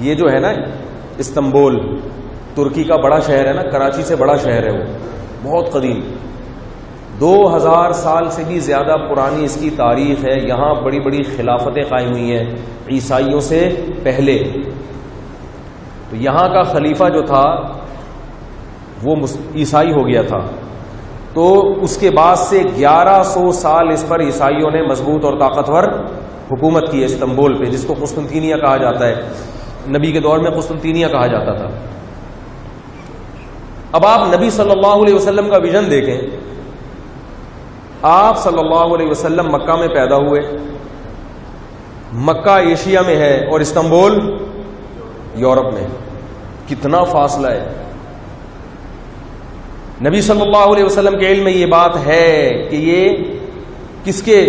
یہ جو ہے نا استنبول، ترکی کا بڑا شہر ہے نا، کراچی سے بڑا شہر ہے وہ، بہت قدیم، 2000 سال سے بھی زیادہ پرانی اس کی تاریخ ہے. یہاں بڑی بڑی خلافتیں قائم ہوئی ہیں عیسائیوں سے پہلے. تو یہاں کا خلیفہ جو تھا وہ عیسائی ہو گیا تھا، تو اس کے بعد سے 1100 سال اس پر عیسائیوں نے مضبوط اور طاقتور حکومت کی ہے استنبول پہ، جس کو قسطنطینیہ کہا جاتا ہے. نبی کے دور میں قسطنطینیہ کہا جاتا تھا. اب آپ نبی صلی اللہ علیہ وسلم کا ویژن دیکھیں. آپ صلی اللہ علیہ وسلم مکہ میں پیدا ہوئے، مکہ ایشیا میں ہے اور استنبول یورپ میں. کتنا فاصلہ ہے. نبی صلی اللہ علیہ وسلم کے علم میں یہ بات ہے کہ یہ کس کے،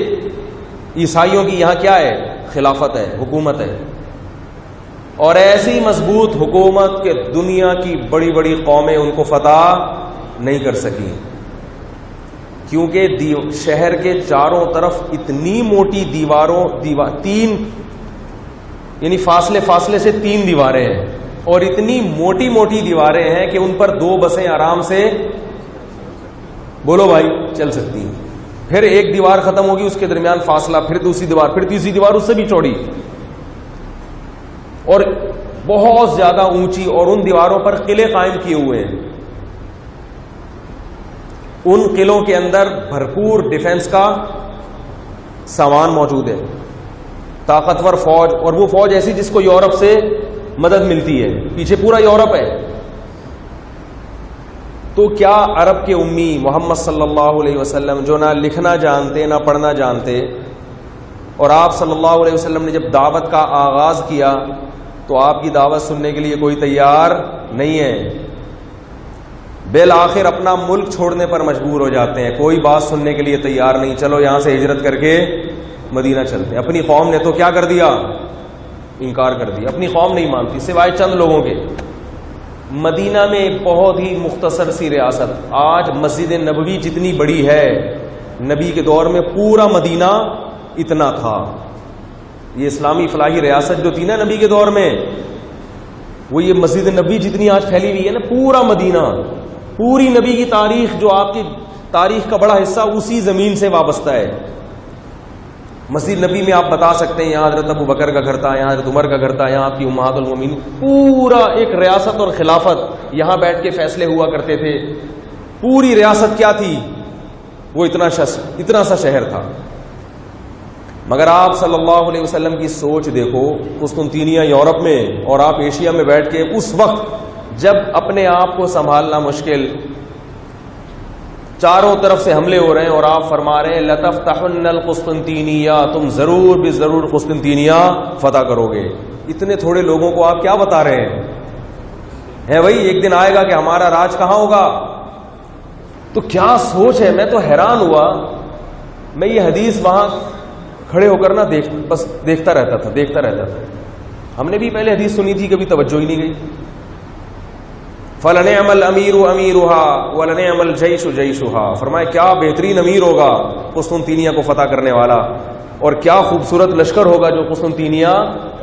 عیسائیوں کی یہاں کیا ہے، خلافت ہے، حکومت ہے. اور ایسی مضبوط حکومت کہ دنیا کی بڑی بڑی قومیں ان کو فتح نہیں کر سکیں، کیونکہ شہر کے چاروں طرف اتنی موٹی تین یعنی فاصلے سے 3 دیواریں ہیں، اور اتنی موٹی موٹی دیواریں ہیں کہ ان پر 2 بسیں آرام سے، بولو بھائی، چل سکتی ہیں. پھر ایک دیوار ختم ہوگی، اس کے درمیان فاصلہ، پھر دوسری دیوار، پھر تیسری دیوار اس سے بھی چوڑی، اور بہت زیادہ اونچی. اور ان دیواروں پر قلعے قائم کیے ہوئے ہیں. ان قلعوں کے اندر بھرپور ڈیفنس کا سامان موجود ہے، طاقتور فوج، اور وہ فوج ایسی جس کو یورپ سے مدد ملتی ہے. پیچھے پورا یورپ ہے. تو کیا عرب کے امی محمد صلی اللہ علیہ وسلم، جو نہ لکھنا جانتے نہ پڑھنا جانتے، اور آپ صلی اللہ علیہ وسلم نے جب دعوت کا آغاز کیا تو آپ کی دعوت سننے کے لیے کوئی تیار نہیں ہے. بالآخر اپنا ملک چھوڑنے پر مجبور ہو جاتے ہیں، کوئی بات سننے کے لیے تیار نہیں. چلو یہاں سے ہجرت کر کے مدینہ چلتے. اپنی قوم نے تو کیا کر دیا، انکار کر دیا. اپنی قوم نہیں مانتی سوائے چند لوگوں کے. مدینہ میں ایک بہت ہی مختصر سی ریاست. آج مسجد نبوی جتنی بڑی ہے، نبی کے دور میں پورا مدینہ اتنا تھا. یہ اسلامی فلاحی ریاست جو تھی نا نبی کے دور میں، وہ یہ مسجد نبوی جتنی آج پھیلی ہوئی ہے نا، پورا مدینہ، پوری نبی کی تاریخ، جو آپ کی تاریخ کا بڑا حصہ اسی زمین سے وابستہ ہے. مسجد نبی میں آپ بتا سکتے ہیں یہاں حضرت ابو بکر کا گھر تھا، یہاں حضرت عمر کا گھر تھا، یہاں آپ کی امہات المومنین. پورا ایک ریاست اور خلافت، یہاں بیٹھ کے فیصلے ہوا کرتے تھے. پوری ریاست کیا تھی، وہ اتنا سا شہر تھا. مگر آپ صلی اللہ علیہ وسلم کی سوچ دیکھو، قسطنطینیہ یورپ میں اور آپ ایشیا میں بیٹھ کے، اس وقت جب اپنے آپ کو سنبھالنا مشکل، چاروں طرف سے حملے ہو رہے ہیں، اور آپ فرما رہے ہیں لَتَفْتَحُنَّ الْقُسْطُنْطِینِیَّہ، تم ضرور بھی ضرور قسطنطینیہ فتح کرو گے. اتنے تھوڑے لوگوں کو آپ کیا بتا رہے ہیں بھائی، ایک دن آئے گا کہ ہمارا راج کہاں ہوگا. تو کیا سوچ ہے. میں تو حیران ہوا. میں یہ حدیث وہاں کھڑے ہو کر نا بس دیکھتا رہتا تھا. ہم نے بھی پہلے حدیث سنی تھی، کبھی توجہ ہی نہیں گئی. فَلَنِعْمَ الْأَمِيرُ أَمِيرُهَا وَلَنِعْمَ الْجَيْشُ جَيْشُهَا. فرمایا کیا بہترین امیر ہوگا قسطنطینیہ کو فتح کرنے والا، اور کیا خوبصورت لشکر ہوگا جو قسطنطینیہ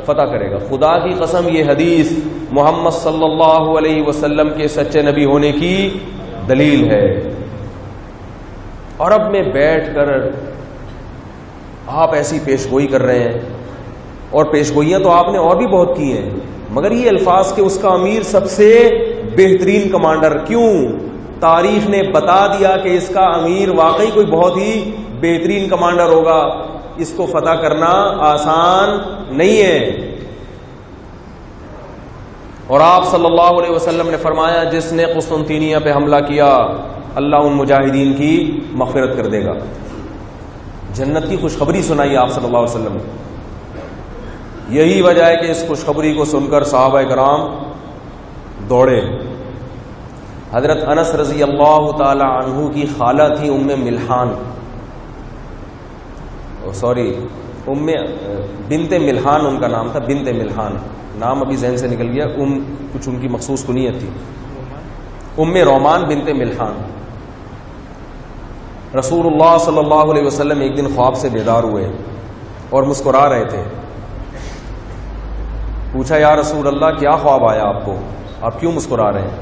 فتح کرے گا. خدا کی قسم یہ حدیث محمد صلی اللہ علیہ وسلم کے سچے نبی ہونے کی دلیل ہے. عرب میں بیٹھ کر آپ ایسی پیشگوئی کر رہے ہیں، اور پیشگوئیاں تو آپ نے اور بھی بہت کی ہیں، مگر یہ الفاظ کہ اس کا امیر سب سے بہترین کمانڈر. کیوں؟ تاریخ نے بتا دیا کہ اس کا امیر واقعی کوئی بہت ہی بہترین کمانڈر ہوگا. اس کو فتح کرنا آسان نہیں ہے. اور آپ صلی اللہ علیہ وسلم نے فرمایا جس نے قسطنطینیہ پہ حملہ کیا، اللہ ان مجاہدین کی مغفرت کر دے گا. جنت کی خوشخبری سنائی آپ صلی اللہ علیہ وسلم نے. یہی وجہ ہے کہ اس خوشخبری کو سن کر صحابہ کرام دوڑے. حضرت انس رضی اللہ تعالی عنہ کی خالہ تھی ام ملحان، بنت ملحان ان کا نام تھا. بنت ملحان نام ابھی ذہن سے نکل گیا، کچھ ان کی مخصوص کنیت تھی. ام رومان بنت ملحان. رسول اللہ صلی اللہ علیہ وسلم ایک دن خواب سے بیدار ہوئے اور مسکرا رہے تھے. پوچھا یا رسول اللہ کیا خواب آیا آپ کو، آپ کیوں مسکرا رہے ہیں؟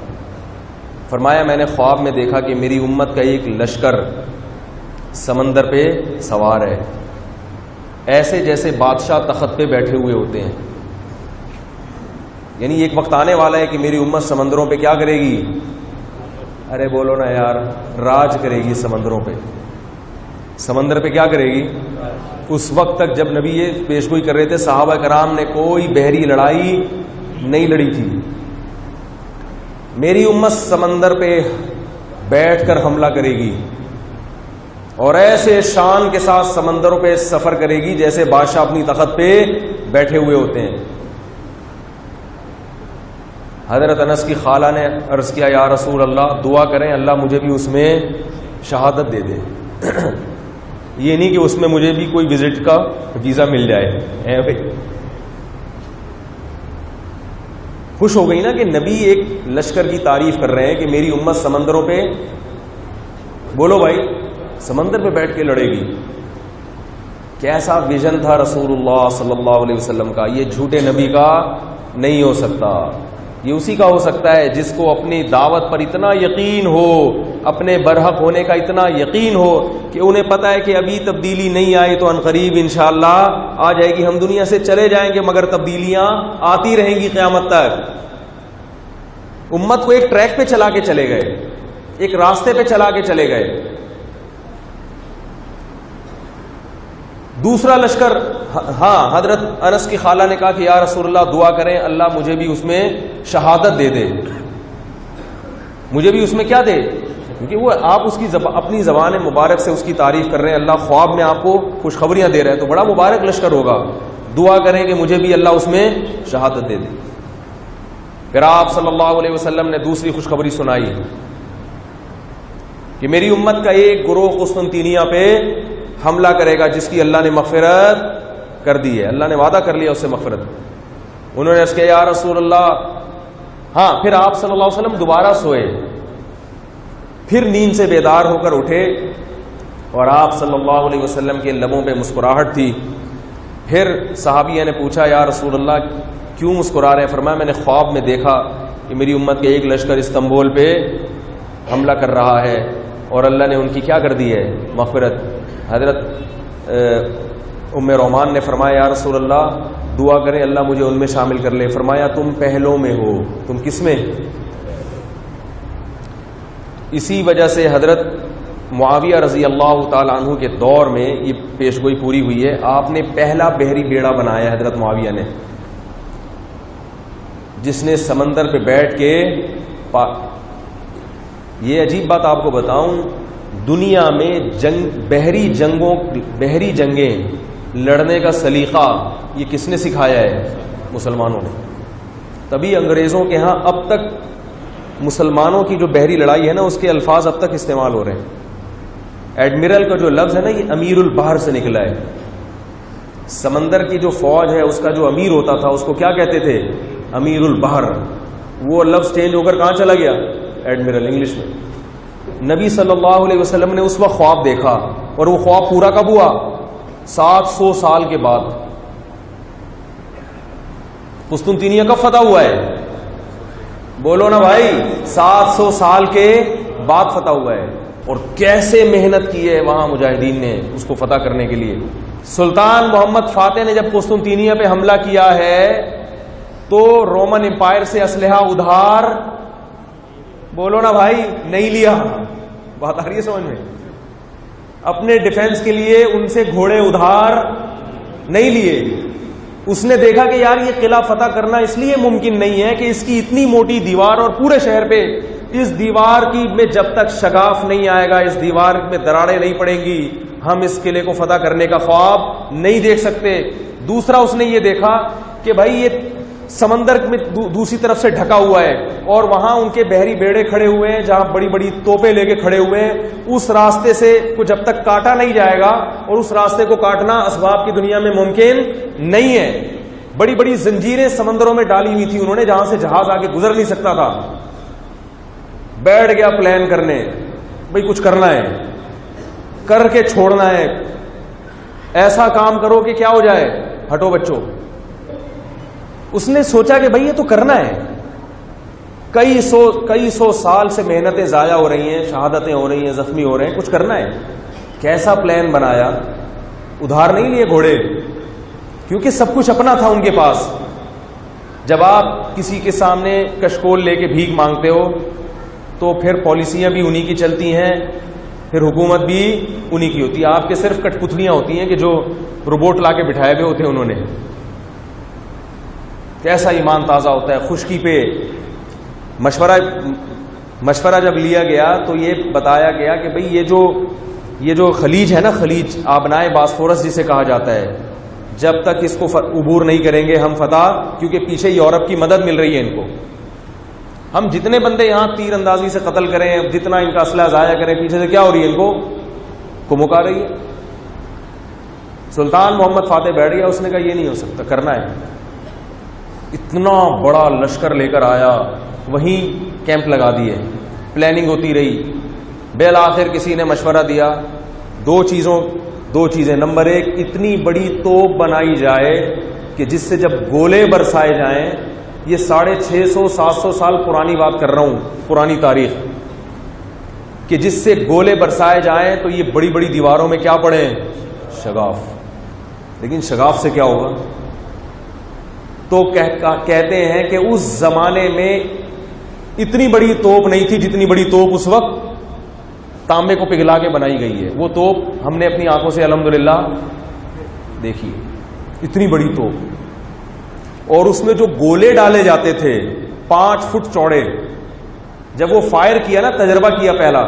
فرمایا میں نے خواب میں دیکھا کہ میری امت کا ایک لشکر سمندر پہ سوار ہے، ایسے جیسے بادشاہ تخت پہ بیٹھے ہوئے ہوتے ہیں. یعنی ایک وقت آنے والا ہے کہ میری امت سمندروں پہ کیا کرے گی؟ ارے بولو نا یار، راج کرے گی سمندروں پہ. سمندر پہ کیا کرے گی؟ اس وقت تک جب نبی یہ پیشگوئی کر رہے تھے صحابہ کرام نے کوئی بحری لڑائی نہیں لڑی تھی. میری امت سمندر پہ بیٹھ کر حملہ کرے گی اور ایسے شان کے ساتھ سمندروں پہ سفر کرے گی جیسے بادشاہ اپنی تخت پہ بیٹھے ہوئے ہوتے ہیں. حضرت انس کی خالہ نے عرض کیا یا رسول اللہ دعا کریں اللہ مجھے بھی اس میں شہادت دے دے. یہ نہیں کہ اس میں مجھے بھی کوئی وزٹ کا ویزا مل جائے. بھائی خوش ہو گئی نا کہ نبی ایک لشکر کی تعریف کر رہے ہیں کہ میری امت سمندروں پہ، بولو بھائی، سمندر پہ بیٹھ کے لڑے گی. کیسا ویژن تھا رسول اللہ صلی اللہ علیہ وسلم کا. یہ جھوٹے نبی کا نہیں ہو سکتا. یہ اسی کا ہو سکتا ہے جس کو اپنی دعوت پر اتنا یقین ہو، اپنے برحق ہونے کا اتنا یقین ہو کہ انہیں پتا ہے کہ ابھی تبدیلی نہیں آئی تو عنقریب انشاءاللہ آ جائے گی. ہم دنیا سے چلے جائیں گے مگر تبدیلیاں آتی رہیں گی قیامت تک. امت کو ایک ٹریک پہ چلا کے چلے گئے، ایک راستے پہ چلا کے چلے گئے. دوسرا لشکر، ہاں حضرت انس کی خالہ نے کہا کہ یا رسول اللہ دعا کریں اللہ مجھے بھی اس میں شہادت دے دے. مجھے بھی اس میں کیا دے؟ کیونکہ وہ آپ اس کی اپنی زبان مبارک سے اس کی تعریف کر رہے ہیں. اللہ خواب میں آپ کو خوشخبریاں دے رہے ہیں تو بڑا مبارک لشکر ہوگا. دعا کریں کہ مجھے بھی اللہ اس میں شہادت دے دے. پھر آپ صلی اللہ علیہ وسلم نے دوسری خوشخبری سنائی کہ میری امت کا ایک گروہ قسطنطینیہ پہ حملہ کرے گا جس کی اللہ نے مغفرت کر دی ہے. اللہ نے وعدہ کر لیا اس سے مغفرت. انہوں نے اس کے یا رسول اللہ، ہاں پھر آپ صلی اللہ علیہ وسلم دوبارہ سوئے، پھر نیند سے بیدار ہو کر اٹھے اور آپ صلی اللہ علیہ وسلم کے لبوں پہ مسکراہٹ تھی. پھر صحابیہ نے پوچھا یا رسول اللہ کیوں مسکرا رہے ہیں؟ فرمایا میں نے خواب میں دیکھا کہ میری امت کے ایک لشکر استنبول پہ حملہ کر رہا ہے اور اللہ نے ان کی کیا کر دی ہے؟ مغفرت. حضرت ام رومان نے فرمایا یا رسول اللہ دعا کریں اللہ مجھے ان میں شامل کر لے. فرمایا تم پہلوں میں ہو. تم کس میں؟ اسی وجہ سے حضرت معاویہ رضی اللہ تعالی عنہ کے دور میں یہ پیشگوئی پوری ہوئی ہے. آپ نے پہلا بحری بیڑا بنایا حضرت معاویہ نے، جس نے سمندر پہ بیٹھ کے یہ عجیب بات آپ کو بتاؤں، دنیا میں بحری جنگیں لڑنے کا سلیقہ یہ کس نے سکھایا ہے؟ مسلمانوں نے. تبھی انگریزوں کے ہاں اب تک مسلمانوں کی جو بحری لڑائی ہے نا اس کے الفاظ اب تک استعمال ہو رہے ہیں. ایڈمرل کا جو لفظ ہے نا یہ امیر البحر سے نکلا ہے. سمندر کی جو فوج ہے اس کا جو امیر ہوتا تھا اس کو کیا کہتے تھے؟ امیر البحر. وہ لفظ چینج ہو کر کہاں چلا گیا؟ ایڈمرل انگلش میں. نبی صلی اللہ علیہ وسلم نے اس وقت خواب دیکھا اور وہ خواب پورا کب ہوا؟ 700 سال کے بعد. قسطنطینیہ کب فتح ہوا ہے؟ بولو نا بھائی، 700 سال کے بعد فتح ہوا ہے. اور کیسے محنت کی ہے وہاں مجاہدین نے اس کو فتح کرنے کے لیے. سلطان محمد فاتح نے جب قسطنطینیہ پہ حملہ کیا ہے تو رومن امپائر سے اسلحہ ادھار، بولو نا بھائی، نہیں لیا. بات آ رہی ہے سمجھ میں؟ اپنے ڈیفنس کے لیے ان سے گھوڑے ادھار نہیں لیے. اس نے دیکھا کہ یار یہ قلعہ فتح کرنا اس لیے ممکن نہیں ہے کہ اس کی اتنی موٹی دیوار اور پورے شہر پہ اس دیوار کی میں جب تک شگاف نہیں آئے گا، اس دیوار میں دراڑیں نہیں پڑیں گی، ہم اس قلعے کو فتح کرنے کا خواب نہیں دیکھ سکتے. دوسرا اس نے یہ دیکھا کہ بھائی یہ سمندر میں دوسری طرف سے ڈھکا ہوا ہے اور وہاں ان کے بحری بیڑے کھڑے ہوئے ہیں جہاں بڑی بڑی توپیں لے کے کھڑے ہوئے ہیں. اس راستے سے کو جب تک کاٹا نہیں جائے گا، اور اس راستے کو کاٹنا اسباب کی دنیا میں ممکن نہیں ہے. بڑی بڑی زنجیریں سمندروں میں ڈالی ہوئی تھی انہوں نے جہاں سے جہاز آگے گزر نہیں سکتا تھا. بیٹھ گیا پلان کرنے، بھئی کچھ کرنا ہے، کر کے چھوڑنا ہے. ایسا کام کرو کہ کیا ہو جائے؟ ہٹو بچوں. اس نے سوچا کہ بھائی یہ تو کرنا ہے، کئی سو سال سے محنتیں ضائع ہو رہی ہیں، شہادتیں ہو رہی ہیں، زخمی ہو رہے ہیں، کچھ کرنا ہے. کیسا پلان بنایا، ادھار نہیں لیے گھوڑے، کیونکہ سب کچھ اپنا تھا ان کے پاس. جب آپ کسی کے سامنے کشکول لے کے بھیک مانگتے ہو تو پھر پالیسیاں بھی انہی کی چلتی ہیں، پھر حکومت بھی انہی کی ہوتی ہے. آپ کے صرف کٹ پتلیاں ہوتی ہیں کہ جو روبوٹ لا کے بٹھائے ہوئے ہوتے ہیں انہوں نے. کیسا ایمان تازہ ہوتا ہے. خشکی پہ مشورہ جب لیا گیا تو یہ بتایا گیا کہ بھئی یہ جو خلیج ہے نا، خلیج آبنائے باسفورس جسے کہا جاتا ہے، جب تک اس کو عبور نہیں کریں گے ہم فتح، کیونکہ پیچھے یورپ کی مدد مل رہی ہے ان کو. ہم جتنے بندے یہاں تیر اندازی سے قتل کریں، جتنا ان کا اسلحہ ضائع کریں، پیچھے سے کیا ہو رہی ہے، ان کو کمک آ رہی ہے. سلطان محمد فاتح بیٹھ گیا، اس نے کہا یہ نہیں ہو سکتا، کرنا ہے. اتنا بڑا لشکر لے کر آیا، وہیں کیمپ لگا دیے، پلاننگ ہوتی رہی. بالآخر کسی نے مشورہ دیا دو چیزیں. نمبر 1، اتنی بڑی توپ بنائی جائے کہ جس سے جب گولے برسائے جائیں، یہ 650-700 سال پرانی بات کر رہا ہوں، پرانی تاریخ، کہ جس سے گولے برسائے جائیں تو یہ بڑی بڑی دیواروں میں کیا پڑیں، شگاف. لیکن شگاف سے کیا ہوگا؟ تو کہتے ہیں کہ اس زمانے میں اتنی بڑی توپ نہیں تھی جتنی بڑی توپ اس وقت تانبے کو پگھلا کے بنائی گئی ہے. وہ توپ ہم نے اپنی آنکھوں سے الحمدللہ دیکھی، اتنی بڑی توپ. اور اس میں جو گولے ڈالے جاتے تھے 5 فٹ چوڑے، جب وہ فائر کیا نا، تجربہ کیا پہلا،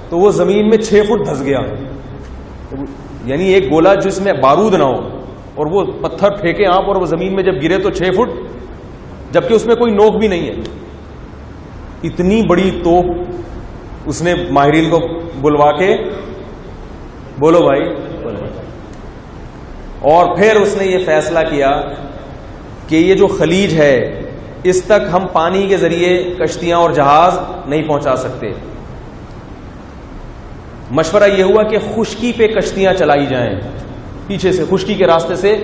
تو وہ زمین میں 6 فٹ دھس گیا. یعنی ایک گولا جس میں بارود نہ ہو اور وہ پتھر پھینکے آپ اور وہ زمین میں جب گرے تو 6 فٹ، جبکہ اس میں کوئی نوک بھی نہیں ہے. اتنی بڑی توپ اس نے ماہرین کو بلوا کے، بولو بھائی، اور پھر اس نے یہ فیصلہ کیا کہ یہ جو خلیج ہے اس تک ہم پانی کے ذریعے کشتیاں اور جہاز نہیں پہنچا سکتے. مشورہ یہ ہوا کہ خشکی پہ کشتیاں چلائی جائیں، پیچھے سے خشکی کے راستے سے.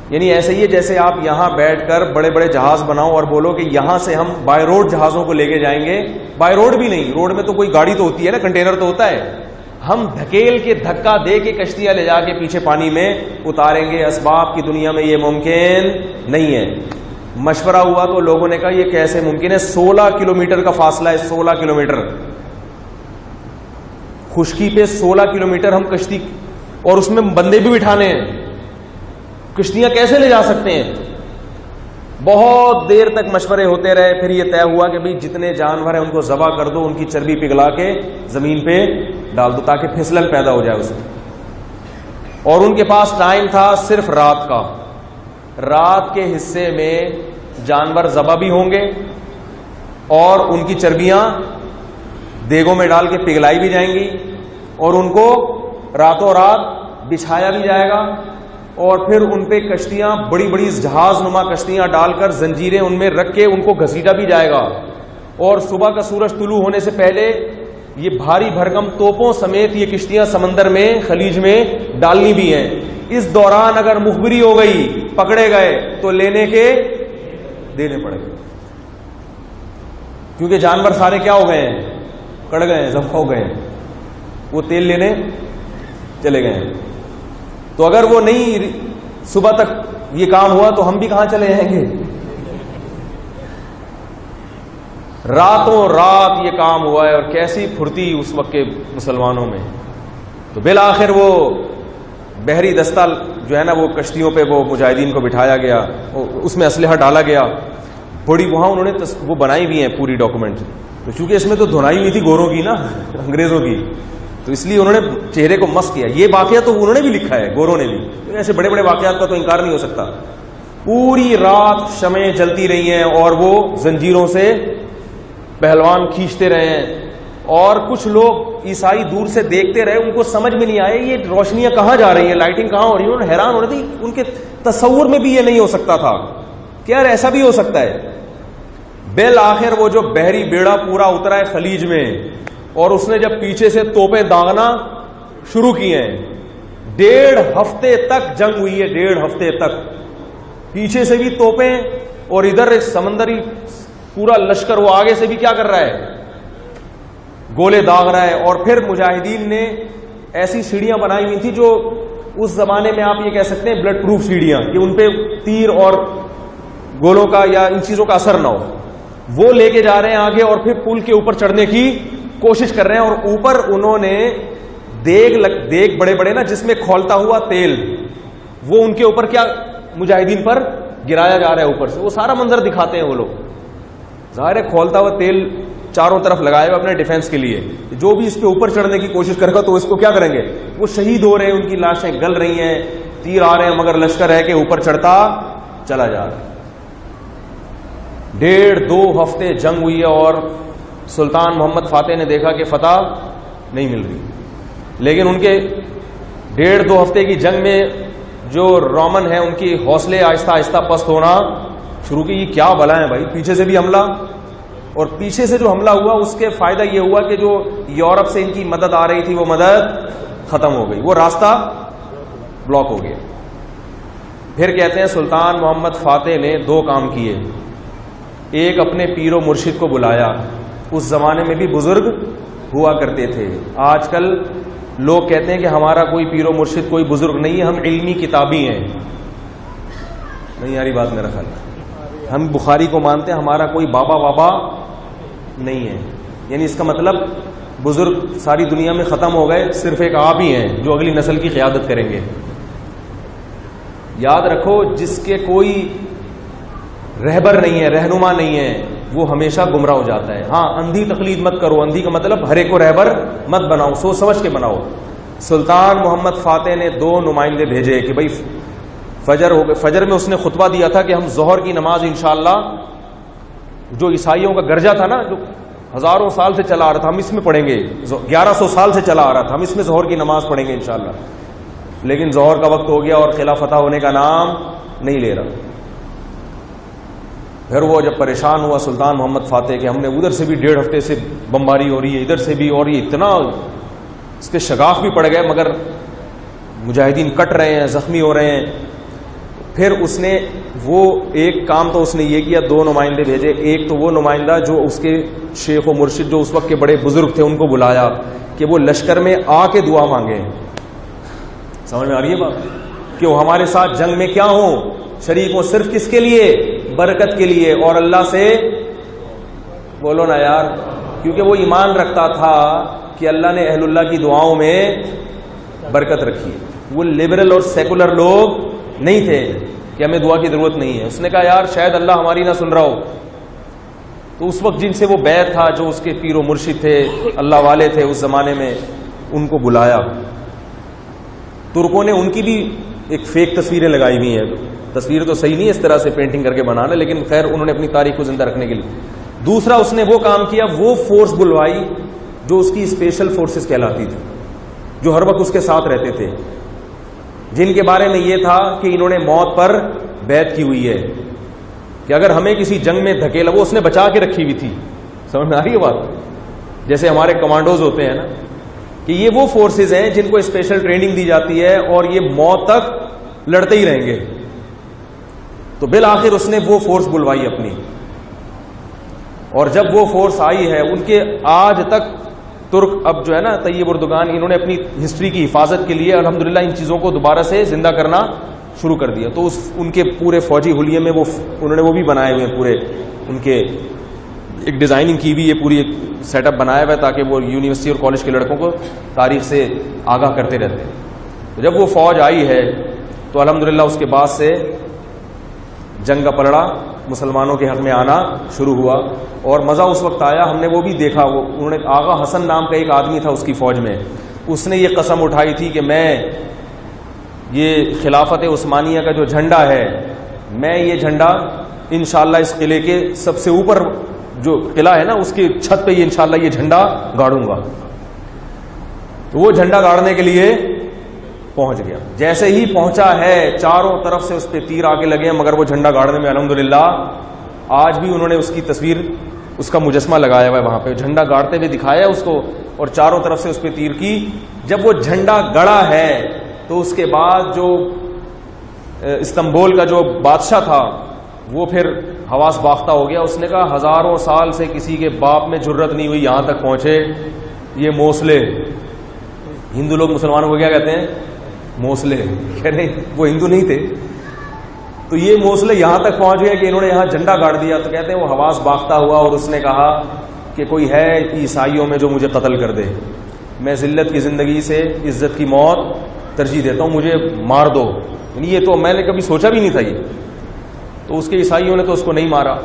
یعنی ایسے ہی ہے جیسے آپ یہاں بیٹھ کر بڑے بڑے جہاز بناؤ اور بولو کہ یہاں سے ہم بائی روڈ جہازوں کو لے کے جائیں گے. بائی روڈ بھی نہیں، روڈ میں تو کوئی گاڑی تو ہوتی ہے نا، کنٹینر تو ہوتا ہے. ہم دھکیل کے دھکا دے کے کشتیاں لے جا کے پیچھے پانی میں اتاریں گے. اسباب کی دنیا میں یہ ممکن نہیں ہے. مشورہ ہوا تو لوگوں نے کہا یہ کیسے ممکن ہے؟ 16 کلومیٹر کا فاصلہ ہے، 16 کلومیٹر خشکی پہ، 16 کلومیٹر ہم کشتی، اور اس میں بندے بھی بٹھانے ہیں، کشتیاں کیسے لے جا سکتے ہیں؟ بہت دیر تک مشورے ہوتے رہے. پھر یہ طے ہوا کہ بھئی جتنے جانور ہیں ان کو ذبح کر دو، ان کی چربی پگھلا کے زمین پہ ڈال دو تاکہ پھسلن پیدا ہو جائے اس میں. اور ان کے پاس ٹائم تھا صرف رات کا. رات کے حصے میں جانور ذبح بھی ہوں گے اور ان کی چربیاں دیگوں میں ڈال کے پگھلائی بھی جائیں گی، اور ان کو راتوں رات بچھایا بھی جائے گا. اور پھر ان پہ کشتیاں، بڑی بڑی جہاز نما کشتیاں ڈال کر زنجیریں ان میں رکھ کے ان کو گھسیٹا بھی جائے گا. اور صبح کا سورج طلوع ہونے سے پہلے یہ بھاری بھرکم توپوں سمیت یہ کشتیاں سمندر میں، خلیج میں ڈالنی بھی ہیں. اس دوران اگر مخبری ہو گئی، پکڑے گئے تو لینے کے دینے پڑے گے، کیونکہ جانور سارے کیا ہو گئے ہیں، کڑ گئے ہیں، ذبح ہو گئے ہیں، وہ تیل لینے چلے گئے ہیں. تو اگر وہ نہیں صبح تک یہ کام ہوا تو ہم بھی کہاں چلے جائیں گے؟ راتوں رات یہ کام ہوا ہے، اور کیسی پھرتی اس وقت کے مسلمانوں میں. تو بالآخر وہ بحری دستہ جو ہے نا، وہ کشتیوں پہ وہ مجاہدین کو بٹھایا گیا، اس میں اسلحہ ڈالا گیا. بڑی وہاں انہوں نے وہ بنائی بھی ہیں پوری ڈاکومنٹ. تو چونکہ اس میں تو دھنائی ہوئی تھی گوروں کی نا، انگریزوں کی، تو اس لیے انہوں نے چہرے کو مس کیا. یہ واقعہ تو انہوں نے بھی لکھا ہے، گوروں نے بھی. ایسے بڑے بڑے واقعات کا تو انکار نہیں ہو سکتا. پوری رات شمعیں جلتی رہی ہیں اور وہ زنجیروں سے پہلوان کھینچتے رہے ہیں. اور کچھ لوگ عیسائی دور سے دیکھتے رہے، ان کو سمجھ میں نہیں آئے یہ روشنیاں کہاں جا رہی ہیں، لائٹنگ کہاں ہو رہی ہے. انہوں نے حیران ہو رہی تھی، ان کے تصور میں بھی یہ نہیں ہو سکتا تھا کہ یار ایسا بھی ہو سکتا ہے. بالآخر وہ جو بحری بیڑا پورا اترا ہے خلیج میں، اور اس نے جب پیچھے سے توپیں داغنا شروع کی ہیں، 1.5 ہفتے تک جنگ ہوئی ہے. 1.5 ہفتے تک پیچھے سے بھی توپیں اور ادھر ایک سمندری پورا لشکر وہ آگے سے بھی کیا کر رہا ہے, گولے داغ رہا ہے. اور پھر مجاہدین نے ایسی سیڑھیاں بنائی ہوئی تھی جو اس زمانے میں آپ یہ کہہ سکتے ہیں بلڈ پروف سیڑھیاں, کہ ان پہ تیر اور گولوں کا یا ان چیزوں کا اثر نہ ہو. وہ لے کے جا رہے ہیں آگے اور پھر پل کے اوپر چڑھنے کی کوشش کر رہے ہیں. اور اوپر انہوں نے دیگ بڑے بڑے نا جس میں کھولتا ہوا تیل, وہ ان کے اوپر کیا مجاہدین پر گرایا جا رہا ہے اوپر سے. وہ سارا منظر دکھاتے ہیں وہ لوگ. ظاہر ہے کھولتا ہوا تیل چاروں طرف لگائے ہوئے اپنے ڈیفنس کے لیے. جو بھی اس پہ اوپر چڑھنے کی کوشش کرے گا تو اس کو کیا کریں گے, وہ شہید ہو رہے ہیں, ان کی لاشیں گل رہی ہیں, تیر آ رہے ہیں, مگر لشکر ہے کہ اوپر چڑھتا چلا جا رہا ہے. 1.5-2 ہفتے جنگ ہوئی ہے اور سلطان محمد فاتح نے دیکھا کہ فتح نہیں مل رہی. لیکن ان کے 1.5-2 ہفتے کی جنگ میں جو رومن ہیں ان کی حوصلے آہستہ آہستہ پست ہونا شروع کی. یہ کیا بلا ہے بھائی, پیچھے سے بھی حملہ, اور پیچھے سے جو حملہ ہوا اس کے فائدہ یہ ہوا کہ جو یورپ سے ان کی مدد آ رہی تھی وہ مدد ختم ہو گئی, وہ راستہ بلاک ہو گیا. پھر کہتے ہیں سلطان محمد فاتح نے 2 کام کیے. ایک اپنے پیر و مرشد کو بلایا. اس زمانے میں بھی بزرگ ہوا کرتے تھے. آج کل لوگ کہتے ہیں کہ ہمارا کوئی پیر و مرشد کوئی بزرگ نہیں ہے, ہم علمی کتابی ہیں. نہیں یاری بات میرا خیال ہے, ہم بخاری کو مانتے ہیں, ہمارا کوئی بابا نہیں ہے. یعنی اس کا مطلب بزرگ ساری دنیا میں ختم ہو گئے, صرف ایک آپ ہی ہیں جو اگلی نسل کی قیادت کریں گے. یاد رکھو جس کے کوئی رہبر نہیں ہے, رہنما نہیں ہے, وہ ہمیشہ گمراہ ہو جاتا ہے. ہاں اندھی تقلید مت کرو, اندھی کا مطلب ہر ایک کو رہبر مت بناؤ, سوچ سمجھ کے بناؤ. سلطان محمد فاتح نے 2 نمائندے بھیجے کہ بھائی فجر ہو گئے. فجر میں اس نے خطبہ دیا تھا کہ ہم ظہر کی نماز انشاءاللہ, جو عیسائیوں کا گرجا تھا نا جو ہزاروں سال سے چلا آ رہا تھا, ہم اس میں پڑھیں گے. 1100 سال سے چلا آ رہا تھا, ہم اس میں ظہر کی نماز پڑھیں گے انشاءاللہ. لیکن ظہر کا وقت ہو گیا اور قلعہ فتح ہونے کا نام نہیں لے رہا. پھر وہ جب پریشان ہوا سلطان محمد فاتح کہ ہم نے ادھر سے بھی 1.5 ہفتے سے بمباری ہو رہی ہے, ادھر سے بھی, اور یہ اتنا اس کے شگاف بھی پڑ گئے مگر مجاہدین کٹ رہے ہیں, زخمی ہو رہے ہیں. پھر اس نے وہ ایک کام تو اس نے یہ کیا, 2 نمائندے بھیجے. ایک تو وہ نمائندہ جو اس کے شیخ و مرشد جو اس وقت کے بڑے بزرگ تھے ان کو بلایا کہ وہ لشکر میں آ کے دعا مانگے. سمجھ میں آ رہی ہے بات, کہ وہ ہمارے ساتھ جنگ میں کیا ہوں, شریک ہوں, صرف کس کے لیے, برکت کے لیے, اور اللہ سے بولو نا یار, کیونکہ وہ ایمان رکھتا تھا کہ اللہ نے اہل اللہ کی دعاؤں میں برکت رکھی. وہ لبرل اور سیکولر لوگ نہیں تھے کہ ہمیں دعا کی ضرورت نہیں ہے. اس نے کہا یار شاید اللہ ہماری نہ سن رہا ہو. تو اس وقت جن سے وہ بیعت تھا, جو اس کے پیر و مرشد تھے, اللہ والے تھے اس زمانے میں, ان کو بلایا. ترکوں نے ان کی بھی ایک فیک تصویریں لگائی ہوئی ہیں. تصویر تو صحیح نہیں ہے اس طرح سے پینٹنگ کر کے بنانا, لیکن خیر انہوں نے اپنی تاریخ کو زندہ رکھنے کے لیے. دوسرا اس نے وہ کام کیا, وہ فورس بلوائی جو اس کی اسپیشل فورسز کہلاتی تھی, جو ہر وقت اس کے ساتھ رہتے تھے, جن کے بارے میں یہ تھا کہ انہوں نے موت پر بیعت کی ہوئی ہے کہ اگر ہمیں کسی جنگ میں دھکیلا, وہ اس نے بچا کے رکھی ہوئی تھی. سمجھ میں آ رہی ہے بات, جیسے ہمارے کمانڈوز ہوتے ہیں نا, کہ یہ وہ فورسز ہیں جن کو اسپیشل ٹریننگ دی جاتی ہے اور یہ موت تک لڑتے ہی رہیں گے. تو بالآخر اس نے وہ فورس بلوائی اپنی, اور جب وہ فورس آئی ہے, ان کے آج تک ترک اب جو ہے نا طیب اردگان, انہوں نے اپنی ہسٹری کی حفاظت کے لیے الحمدللہ ان چیزوں کو دوبارہ سے زندہ کرنا شروع کر دیا. تو ان کے پورے فوجی حلیے میں انہوں نے وہ بھی بنائے ہوئے ہیں, پورے ان کے ایک ڈیزائننگ کی بھی, یہ پوری ایک سیٹ اپ بنایا ہوا ہے تاکہ وہ یونیورسٹی اور کالج کے لڑکوں کو تاریخ سے آگاہ کرتے رہتے ہیں. جب وہ فوج آئی ہے تو الحمدللہ اس کے بعد سے جنگ کا پلڑا مسلمانوں کے حق میں آنا شروع ہوا, اور مزہ اس وقت آیا. ہم نے وہ بھی دیکھا, وہ انہوں نے, آغا حسن نام کا ایک آدمی تھا اس کی فوج میں, اس نے یہ قسم اٹھائی تھی کہ میں یہ خلافت عثمانیہ کا جو جھنڈا ہے, میں یہ جھنڈا انشاءاللہ اس قلعے کے سب سے اوپر جو قلعہ ہے نا اس کی چھت پہ یہ انشاءاللہ یہ جھنڈا گاڑوں گا. تو وہ جھنڈا گاڑنے کے لیے پہنچ گیا. جیسے ہی پہنچا ہے چاروں طرف سے اس پہ تیر آگے لگے ہیں, مگر وہ جھنڈا گاڑنے میں الحمدللہ آج بھی انہوں نے اس کی تصویر, اس کا مجسمہ لگایا ہوا ہے وہاں پہ, جھنڈا گاڑتے ہوئے دکھایا اس کو, اور چاروں طرف سے اس پہ تیر کی. جب وہ جھنڈا گڑا ہے تو اس کے بعد جو استنبول کا جو بادشاہ تھا وہ پھر حواس باختہ ہو گیا. اس نے کہا ہزاروں سال سے کسی کے باپ میں جرت نہیں ہوئی, یہاں تک پہنچے یہ موسلے. ہندو لوگ مسلمانوں کو کیا کہتے ہیں؟ موسلے. کہہ رہے وہ ہندو نہیں تھے, تو یہ موسلے یہاں تک پہنچ گئے کہ انہوں نے یہاں جھنڈا گاڑ دیا. تو کہتے ہیں وہ حواس باختہ ہوا اور اس نے کہا کہ کوئی ہے عیسائیوں میں جو مجھے قتل کر دے, میں ذلت کی زندگی سے عزت کی موت ترجیح دیتا ہوں, مجھے مار دو. یعنی یہ تو میں نے کبھی سوچا بھی نہیں تھا یہ. تو اس کے عیسائیوں نے تو اس کو نہیں مارا.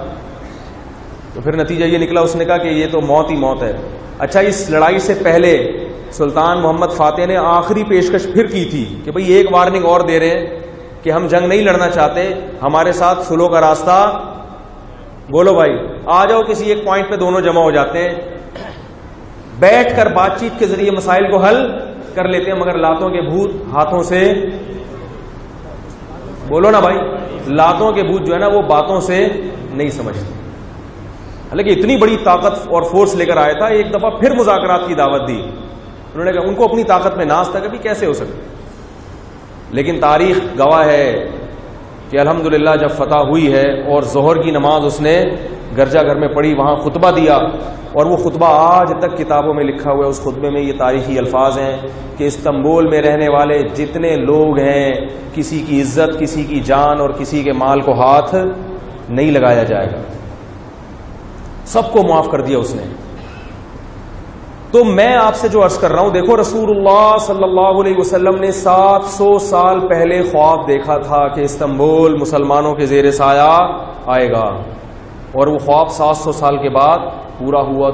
تو پھر نتیجہ یہ نکلا, اس نے کہا کہ یہ تو موت ہی موت ہے. اچھا, اس لڑائی سے پہلے سلطان محمد فاتح نے آخری پیشکش پھر کی تھی کہ بھئی ایک وارننگ اور دے رہے ہیں کہ ہم جنگ نہیں لڑنا چاہتے, ہمارے ساتھ سلو کا راستہ بولو بھائی, آ جاؤ کسی ایک پوائنٹ پہ دونوں جمع ہو جاتے ہیں, بیٹھ کر بات چیت کے ذریعے مسائل کو حل کر لیتے ہیں, مگر لاتوں کے بھوت ہاتھوں سے بولو نا بھائی, لاتوں کے بھوت جو ہے نا وہ باتوں سے نہیں سمجھتے. حالانکہ اتنی بڑی طاقت اور فورس لے کر آیا تھا, ایک دفعہ پھر مذاکرات کی دعوت دی. انہوں نے کہا ان کو اپنی طاقت میں ناز تھا کہ بھی کیسے ہو سکتا, لیکن تاریخ گواہ ہے کہ الحمدللہ جب فتح ہوئی ہے اور ظہر کی نماز اس نے گرجہ گھر میں پڑھی, وہاں خطبہ دیا, اور وہ خطبہ آج تک کتابوں میں لکھا ہوا ہے. اس خطبے میں یہ تاریخی الفاظ ہیں کہ استنبول میں رہنے والے جتنے لوگ ہیں کسی کی عزت, کسی کی جان اور کسی کے مال کو ہاتھ نہیں لگایا جائے گا. سب کو معاف کر دیا اس نے. تو میں آپ سے جو عرض کر رہا ہوں, دیکھو رسول اللہ صلی اللہ علیہ وسلم نے 700 سال پہلے خواب دیکھا تھا کہ استنبول مسلمانوں کے زیر سایہ آئے گا, اور وہ خواب 700 سال کے بعد پورا ہوا.